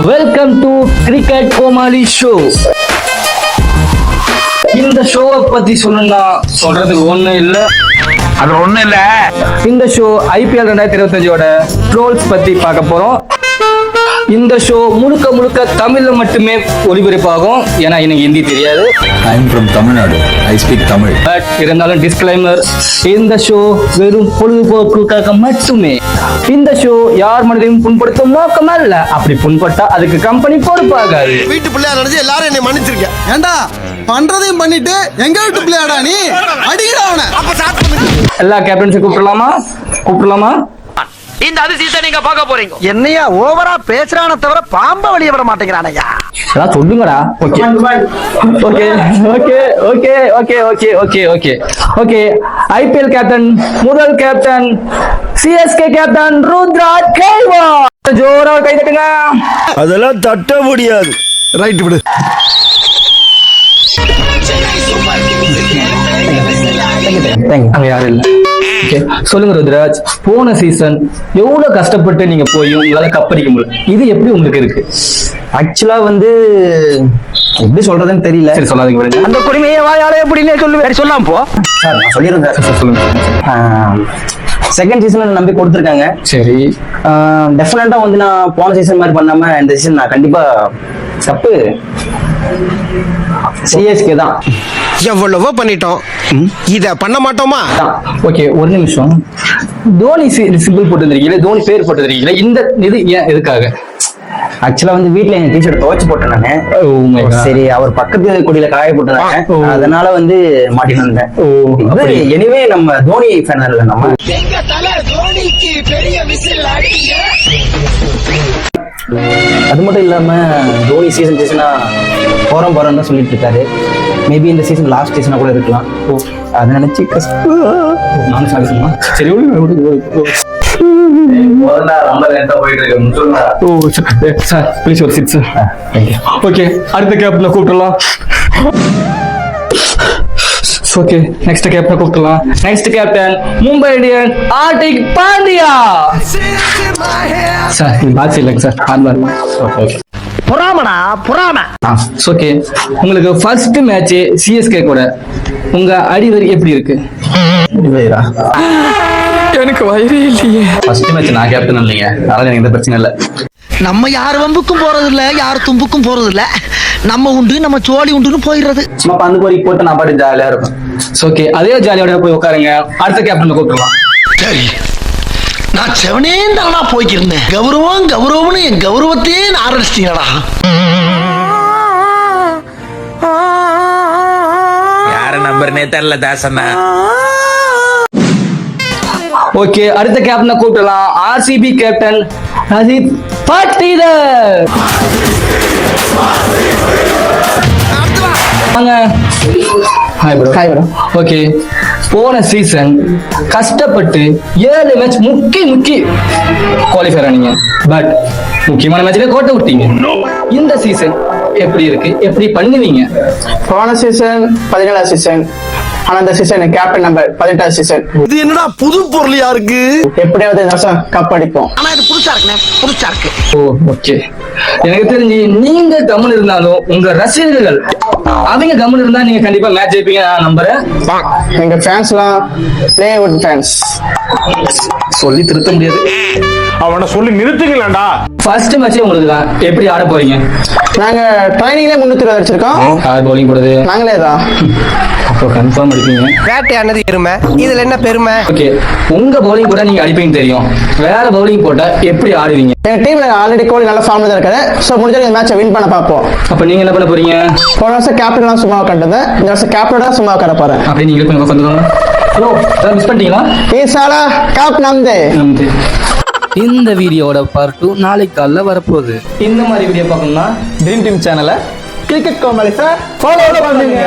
Welcome to cricket கோமாளி show. இந்த ஷோவை பத்தி சொல்லணும்னா சொல்றதுக்கு ஒண்ணும் இல்ல. அது ஒண்ணும் இல்ல. இந்த ஷோ IPL 2025 ட்ரோல்ஸ் பத்தி பார்க்க போறோம். இந்த ஷோ முழுக்க முழுக்க தமிழ்ல மட்டுமே ஒளிபரப்பாகும். ஏன்னா எனக்கு ஹிந்தி தெரியாது. I'm from Tamil Nadu. I speak Tamil. But இருந்தாலும் டிஸ்க்ளைமர், இந்த ஷோ வெறும் பொழுதுபோக்குக்காக மட்டுமே. இந்த ஷோ யார் மனதையும் புண்படுத்தும் நோக்கம் அல்ல. அப்படி புண்பட்டா அதுக்கு கம்பெனி பொறுப்பாகாது. வீட்டு பிள்ளையா நினைச்சு எல்லாரும் என்னை மன்னிச்சிருக்க. ஏண்டா பண்றதையும் பண்ணிட்டு எங்க வீட்டு பிள்ளையாடா நீ? அடிக்கடா அவனை. எல்லா கேப்டன்ஸையும் கூப்பிடலாமா? இந்த அதிசயத்தை நீங்க பார்க்க போறீங்க. என்னையா ஓவரா பேசுறான தவிர பாம்ப வெளிய விட மாட்டேங்கிறானயா. அதான் சொல்லுங்கடா. ஓகே. IPL கேப்டன், முதல் கேப்டன் CSK கேப்டன் ருத்ராஜ் கேல்வார். ஜோரா கை தட்டுங்க. அதெல்லாம் தட்ட முடியாது. ரைட் விடு. அங்க யாரும் இல்ல. சொல்லுங்க ருத்ராஜ், போன சீசன் எவ்வளவு கஷ்டப்பட்டு நீங்க போய் உங்களால கப்படிக்க முடியல, இது எப்படி உங்களுக்கு இருக்கு? ஆக்சுவலா எப்படி சொல்றதுன்னு தெரியல. சரி சொல்லாதீங்க. அந்த குடிமையை வாயாலே எப்படின்னே சொல்லுவேன். சொல்லாம் போ சார், நான் சொல்லிடுறேன் சார். சொல்லுங்க. செகண்ட் சீசன் நம்பி கொடுத்துருக்காங்க. சரி, டெஃபினட்டா நான் போன சீசன் மாதிரி பண்ணாம இந்த சீசன் நான் கண்டிப்பா தப்பு CSK தான். எவ்வளவோ பண்ணிட்டோம், இத பண்ண மாட்டோமா? ஓகே, ஒரு நிமிஷம். தோனி சிம்பிள் போட்டுருக்கீங்களா, தோனி பேர் போட்டுருக்கீங்களா, இந்த இது ஏன் எதுக்காக? ஆக்சுவலா வீட்டுல என் டீஷர்ட் துவைச்சு போட்டேன் நானு. சரி, அவர் பக்கத்து கொடியில காய போட்டாங்க, அதனால மாட்டிட்டு வந்தேன். எனிவே நம்ம தோனி ஃபேன் இல்ல. நம்ம அது மட்டும் இல்லாம தோனி சீசனா போறோம் தான் சொல்லிட்டு இருக்காரு. மேபி இந்த சீசன் லாஸ்ட் சீசனா கூட இருக்கலாம். அதை நினைச்சு நானும் சாரி சொன்னா. சரி, சார் ப்ளீஸ் ஒரு சிட் சார். ஓகே, அடுத்த கேப்டனை கூப்பிடலாம். ஓகே, நெக்ஸ்ட் கேப்டனை கூப்பிடலாம். Next captain Mumbai Indian Hardik Pandya. Sir இது பாட்சி இல்லைங்க சார், ஓகே. புறாம ஓகே, உங்களுக்கு ஃபர்ஸ்ட் மேட்ச் CSK கூட உங்க அடிவரி எப்படி இருக்கு? எனக்கு வயிறே இல்லையே. ஃபர்ஸ்ட் மேட்ச் நான் கேப்டன் இல்லைங்க, அதனால எனக்கு எந்த பிரச்சனை இல்லை. நம்ம யார் வம்புக்கும் போறது இல்ல, யார் தும்புக்கும் போறது இல்ல. நம்ம உண்டு, நம்ம சோழி உண்டுன்னு போயிடுறது. சும்மா பந்து போய் போட்டு நான் பாட்டு ஜாலியா இருக்கும். ஓகே, அதே ஜாலியோட போய் உட்காருங்க. அடுத்த கேப்டன் கூப்பிடலாம். சரி, நான் செவனே தானா போய்க்கிருந்தேன். கௌரவம்னு என் கௌரவத்தையே ஆரம்பிச்சிட்டீங்களா? யார நம்பர்னே தெரியல தாசண்ணா. ஓகே, அடுத்த கேப்டனை கூப்பிடலாம். RCB captain Rajat Patidar. Hi bro. Okay, போன சீசன் கஷ்டப்பட்டு 7 மேட்ச் முக்கி குவாலிஃபயர் ஆனீங்க. பட் முக்கியமான மேட்ச்ல கோட்டை விட்டீங்க. இந்த சீசன் எப்படி இருக்கு, எப்படி பண்ணுவீங்க? போன சீசன் 17 சீசன், ஆனா இந்த சீசன் கேப்டன் நம்பர் 18 சீசன். இது என்னடா புது பொருளியா இருக்கு? எப்படியாவது இந்த வருஷம் கப் அடிப்போம். ஆனா இது புதுசா இருக்கு. ஓ ஓகே, எனக்கு தெரிஞ்சு நீங்க கம்முன்னு இருந்தாலும் உங்க ரசிகர்கள் அவங்க கம்முன்னு இருந்தா நீங்க கண்டிப்பா மேட்ச் ஜெயிப்பீங்க நான் நம்புறேன். எங்க ஃபேன்ஸ்லாம் பிளேவுட் ஃபேன்ஸ். சொல்லி திருத்த முடியாது. அவனை சொல்லி நிறுத்துங்களேன்டா. ஃபர்ஸ்ட் மேட்சே உங்களுக்கு தான். எப்படி ஆட போறீங்க? நாங்க ட்ரைனிங்ல 320 வச்சிருக்கோம். யார் பவுலிங் போடுறது? நாங்களே தான். அப்போ கன்ஃபார்ம் அடிப்பீங்க. வேட்டையானது எருமை, இதுல என்ன பெருமை? ஓகே, உங்க பவுலிங் கூட நீங்க அடிப்பீங்க தெரியும். வேற பவுலிங் போட்டா எப்படி ஆடுவீங்க? எங்க டீம்ல ஆல்ரெடி கோலி நல்ல ஃபார்ம்ல தான் இருக்காரு. சோ முடிஞ்ச இந்த மேட்சை வின் பண்ண பார்ப்போம். அப்ப நீங்க என்ன பண்ண போறீங்க? போன வருஷம் கேப்டன்லாம் சும்மா உட்காந்துருந்தேன், இந்த வருஷம் கேப்டனா சும்மா உட்கார போறேன். அப்படி நீங்க கொஞ்சம் வந்துடுங்க. ஹலோ, மிஸ் பண்ணிட்டீங்களா? ஈசாலா கேப் நம்தே. இந்த வீடியோட பார்ட் 2 நாளைக்கு காலைல வரப்போகுது. இந்த மாதிரி வீடியோ பார்க்கணும்னா ட்ரீம் டீம் சேனலை கிரிக்கெட் கோமாளி சார் ஃபாலோ பண்ணுங்க.